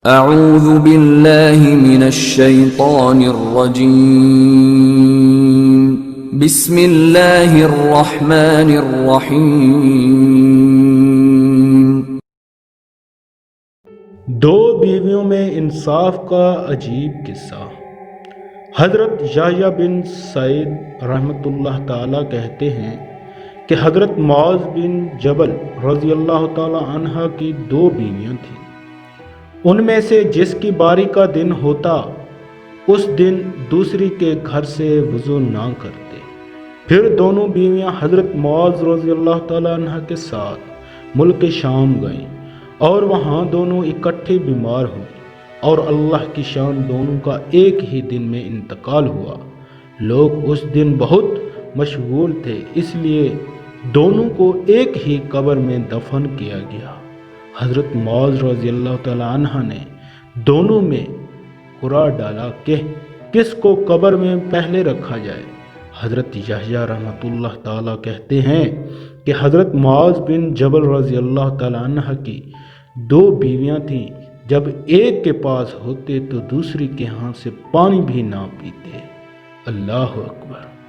اعوذ باللہ من الشیطان الرجیم بسم اللہ الرحمن الرحیم۔ دو بیویوں میں انصاف کا عجیب قصہ۔ حضرت یحییٰ بن سعید رحمۃ اللہ تعالیٰ کہتے ہیں کہ حضرت معاذ بن جبل رضی اللہ تعالیٰ عنہ کی دو بیویاں تھیں۔ ان میں سے جس کی باری کا دن ہوتا اس دن دوسری کے گھر سے وضو نہ کرتے۔ پھر دونوں بیویاں حضرت معاذ رضی اللہ تعالیٰ عنہ کے ساتھ ملک شام گئیں اور وہاں دونوں اکٹھے بیمار ہوئیں اور اللہ کی شان دونوں کا ایک ہی دن میں انتقال ہوا۔ لوگ اس دن بہت مشغول تھے، اس لیے دونوں کو ایک ہی قبر میں دفن کیا گیا۔ حضرت معاذ رضی اللہ تعالیٰ عنہ نے دونوں میں قرعہ ڈالا کہ کس کو قبر میں پہلے رکھا جائے۔ حضرت یحییٰ رحمۃ اللہ تعالیٰ کہتے ہیں کہ حضرت معاذ بن جبل رضی اللہ تعالیٰ عنہ کی دو بیویاں تھیں، جب ایک کے پاس ہوتے تو دوسری کے ہاں سے پانی بھی نہ پیتے۔ اللہ اکبر۔